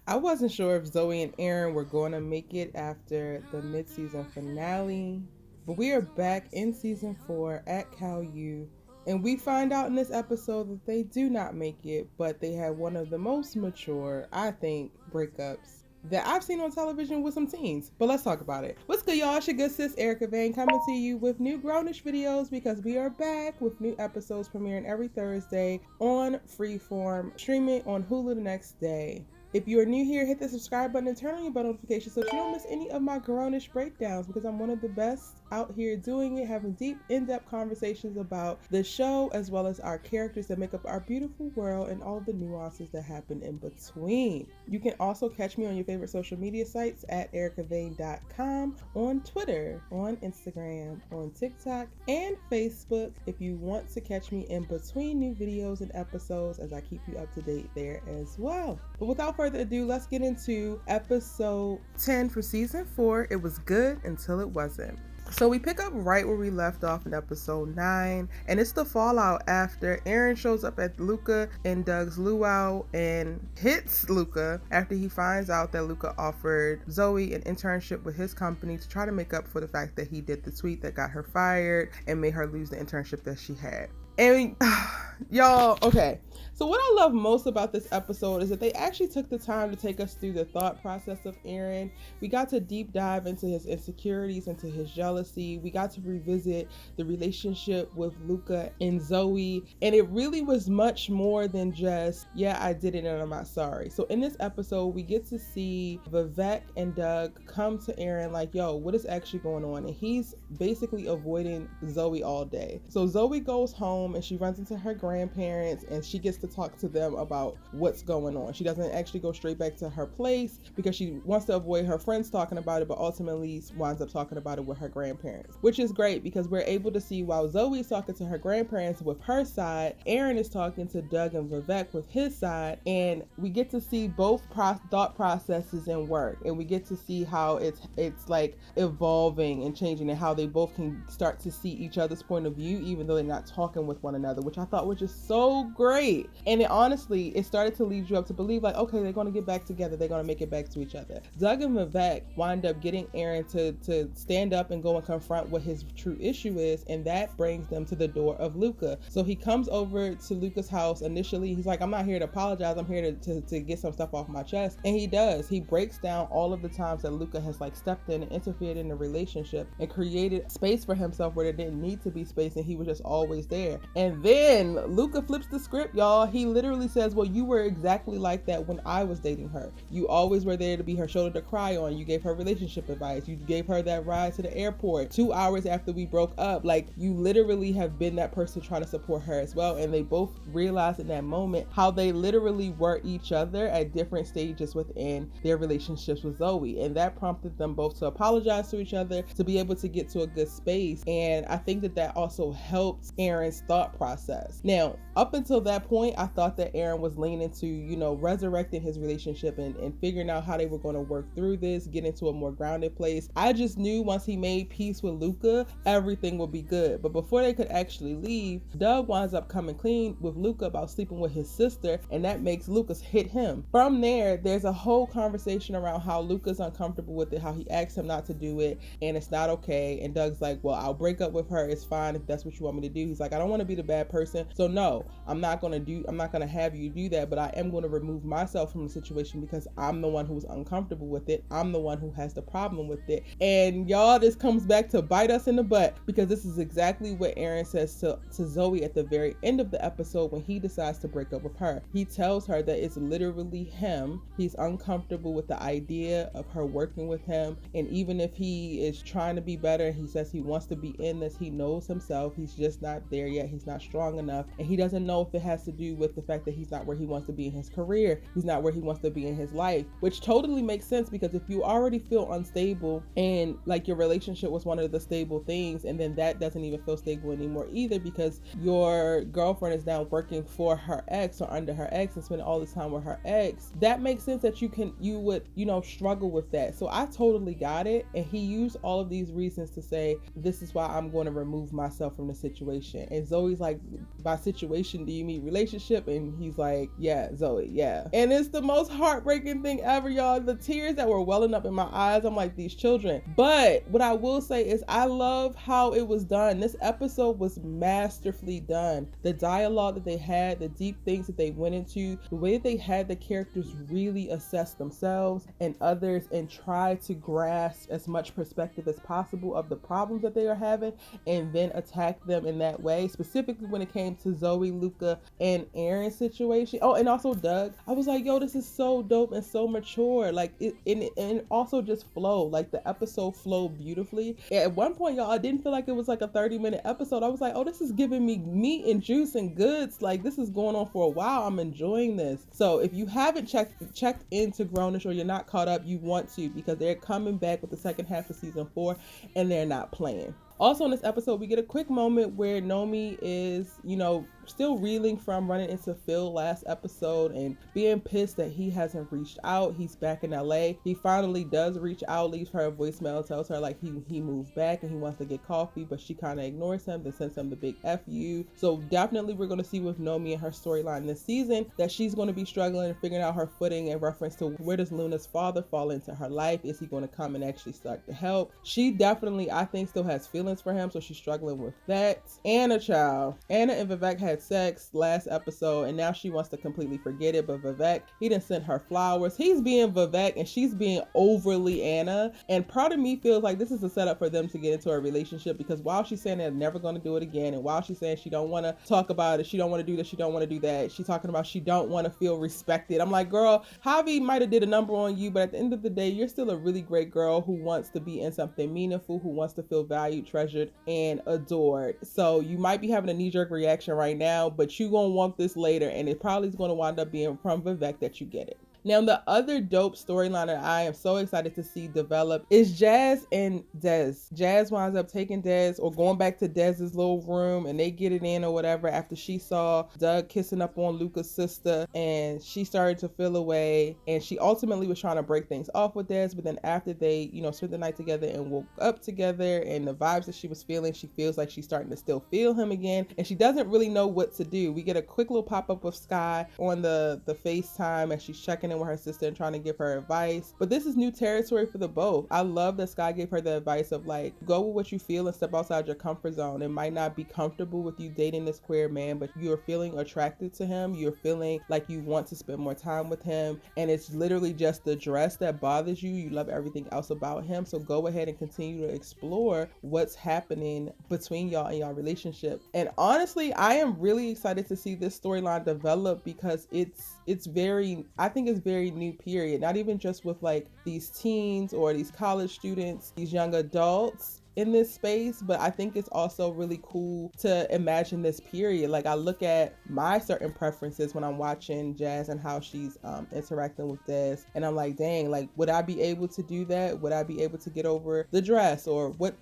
I wasn't sure if Zoey and Aaron were going to make it after the mid-season finale, but we are back in season 4 at Cal U, and we find out in this episode that they do not make it, but they had one of the most mature, I think, breakups that I've seen on television with some teens. But let's talk about it. What's good, y'all? It's your good sis Erica Vane coming to you with new Grownish videos because we are back with new episodes premiering every Thursday on Freeform, streaming on Hulu the next day. If you are new here, hit the subscribe button and turn on your bell notifications so that you don't miss any of my Grownish breakdowns, because I'm one of the best out here doing it, having deep, in-depth conversations about the show as well as our characters that make up our beautiful world and all the nuances that happen in between. You can also catch me on your favorite social media sites at ericavane.com, on Twitter, on Instagram, on TikTok, and Facebook if you want to catch me in between new videos and episodes, as I keep you up to date there as well. But without further ado, let's get into episode 10 for season 4. It was good until it wasn't. So we pick up right where we left off in episode 9, and it's the fallout after Aaron shows up at Luca and Doug's luau and hits Luca after he finds out that Luca offered Zoey an internship with his company to try to make up for the fact that he did the tweet that got her fired and made her lose the internship that she had. And y'all, okay, so what I love most about this episode is that they actually took the time to take us through the thought process of Aaron. We got to deep dive into his insecurities, into his jealousy. We got to revisit the relationship with Luca and Zoey, and it really was much more than just, yeah, I did it and I'm not sorry. So in this episode, we get to see Vivek and Doug come to Aaron like, yo, what is actually going on? And he's basically avoiding Zoey all day. So Zoey goes home and she runs into her grandparents and she gets to talk to them about what's going on. She doesn't actually go straight back to her place because she wants to avoid her friends talking about it, but ultimately winds up talking about it with her grandparents, which is great because we're able to see while Zoey's talking to her grandparents with her side, Aaron is talking to Doug and Vivek with his side, and we get to see both thought processes in work, and we get to see how it's like evolving and changing, and how they both can start to see each other's point of view even though they're not talking with one another, which I thought was just so great. And it started to lead you up to believe like, okay, they're going to get back together, they're going to make it back to each other. Doug and Vivek wind up getting Aaron to stand up and go and confront what his true issue is, and that brings them to the door of Luca. So he comes over to Luca's house. Initially he's like, I'm not here to apologize, I'm here to get some stuff off my chest, and he does. He breaks down all of the times that Luca has like stepped in and interfered in the relationship and created space for himself where there didn't need to be space, and he was just always there. And then Luca flips the script, y'all. He literally says, well, you were exactly like that when I was dating her. You always were there to be her shoulder to cry on. You gave her relationship advice. You gave her that ride to the airport 2 hours after we broke up. Like, you literally have been that person trying to support her as well. And they both realized in that moment how they literally were each other at different stages within their relationships with Zoey. And that prompted them both to apologize to each other, to be able to get to a good space. And I think that also helped Aaron's thought process. Now, up until that point, I thought that Aaron was leaning to, resurrecting his relationship and figuring out how they were going to work through this, get into a more grounded place. I just knew once he made peace with Luca, everything would be good. But before they could actually leave, Doug winds up coming clean with Luca about sleeping with his sister, and that makes Lucas hit him. From there, there's a whole conversation around how Luca's uncomfortable with it, how he asked him not to do it, and it's not okay. And Doug's like, well, I'll break up with her. It's fine if that's what you want me to do. He's like, I don't want to be the bad person. So no, I'm not going to have you do that, but I am going to remove myself from the situation because I'm the one who's uncomfortable with it. I'm the one who has the problem with it. And y'all, this comes back to bite us in the butt, because this is exactly what Aaron says to Zoey at the very end of the episode when he decides to break up with her. He tells her that it's literally him. He's uncomfortable with the idea of her working with him. And even if he is trying to be better, he says he wants to be in this, he knows himself. He's just not there yet. He's not strong enough. And he doesn't know if it has to do with the fact that he's not where he wants to be in his career. He's not where he wants to be in his life, which totally makes sense, because if you already feel unstable and like your relationship was one of the stable things, and then that doesn't even feel stable anymore either because your girlfriend is now working for her ex or under her ex and spending all this time with her ex, that makes sense that you would struggle with that. So I totally got it. And he used all of these reasons to say, this is why I'm going to remove myself from the situation. And Zoey's like, by situation do you mean relationship? And he's like, yeah, Zoey, yeah. And it's the most heartbreaking thing ever, y'all. The tears that were welling up in my eyes, I'm like, these children. But what I will say is I love how it was done. This episode was masterfully done. The dialogue that they had, the deep things that they went into, the way that they had the characters really assess themselves and others and try to grasp as much perspective as possible of the problems that they are having and then attack them in that way, specifically when it came to Zoey, Luca, and Aaron's situation. Oh, and also Doug. I was like, yo, this is so dope and so mature. Like it also just flowed. Like the episode flowed beautifully. And at one point, y'all, I didn't feel like it was like a 30-minute episode. I was like, oh, this is giving me meat and juice and goods. Like this is going on for a while. I'm enjoying this. So if you haven't checked into Grownish or you're not caught up, you want to, because they're coming back with the second half of season 4 and they're not playing. Also in this episode, we get a quick moment where Nomi is, still reeling from running into Phil last episode and being pissed that he hasn't reached out. He's back in LA. He finally does reach out, leaves her a voicemail, tells her like he moved back and he wants to get coffee, but she kind of ignores him, then sends him the big F you. So definitely we're going to see with Nomi and her storyline this season that she's going to be struggling and figuring out her footing in reference to where does Luna's father fall into her life? Is he going to come and actually start to help? She definitely, I think, still has feelings for him, so she's struggling with that. Anna and Vivek had sex last episode and now she wants to completely forget it, but Vivek, he done sent her flowers. He's being Vivek and she's being overly Anna, and part of me feels like this is a setup for them to get into a relationship, because while she's saying they're never going to do it again, and while she's saying she don't want to talk about it, she don't want to do this, she don't want to do that, she's talking about she don't want to feel respected. I'm like, girl, Javi might have did a number on you, but at the end of the day, you're still a really great girl who wants to be in something meaningful, who wants to feel valued, treasured, and adored. So you might be having a knee-jerk reaction right now, but you gonna want this later, and it probably is going to wind up being from Vivek that you get it. Now, the other dope storyline that I am so excited to see develop is Jazz and Dez. Jazz winds up taking Dez or going back to Dez's little room and they get it in or whatever after she saw Doug kissing up on Luca's sister and she started to feel away, and she ultimately was trying to break things off with Dez, but then after they, spent the night together and woke up together and the vibes that she was feeling, she feels like she's starting to still feel him again and she doesn't really know what to do. We get a quick little pop-up of Sky on the FaceTime as she's checking in with her sister and trying to give her advice, but this is new territory for the both. I love that Sky gave her the advice of like, go with what you feel and step outside your comfort zone. It might not be comfortable with you dating this queer man, but you're feeling attracted to him, you're feeling like you want to spend more time with him, and it's literally just the dress that bothers you. You love everything else about him, so go ahead and continue to explore what's happening between y'all and y'all relationship. And honestly, I am really excited to see this storyline develop because it's very, I think it's very new period, not even just with like these teens or these college students, these young adults in this space, but I think it's also really cool to imagine this period. Like I look at my certain preferences when I'm watching Jazz and how she's interacting with Des, and I'm like, dang, like would I be able to do that? Would I be able to get over the dress? Or what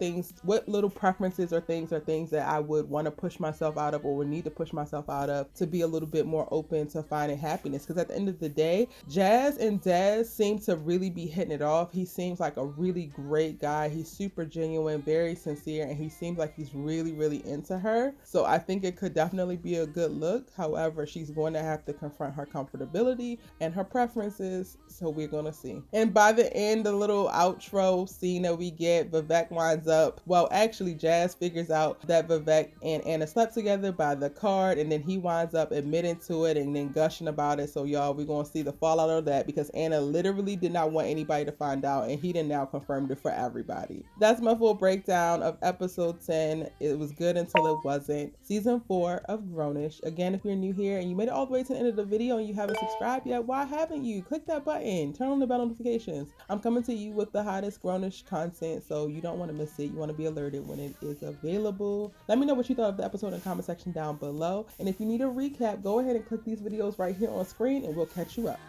little preferences or things that I would want to push myself out of or would need to push myself out of to be a little bit more open to finding happiness? Because at the end of the day, Jazz and Des seem to really be hitting it off. He seems like a really great guy. He's super genuine, very sincere, and he seems like he's really, really into her. So I think it could definitely be a good look. However, she's going to have to confront her comfortability and her preferences. So we're going to see. And by the end, the little outro scene that we get, Vivek winds up, well, actually Jazz figures out that Vivek and Anna slept together by the card, and then he winds up admitting to it and then gushing about it. So y'all, we're going to see the fallout of that because Anna literally did not want anybody to find out, and he done now confirmed it for everybody. That's my full breakdown of episode 10. It was good until it wasn't. Season 4 of Grownish. Again, if you're new here and you made it all the way to the end of the video and you haven't subscribed yet, why haven't you? Click that button, turn on the bell notifications. I'm coming to you with the hottest Grownish content, so you don't want to miss it. You want to be alerted when it is available. Let me know what you thought of the episode in the comment section down below, and if you need a recap, go ahead and click these videos right here on screen and we'll catch you up.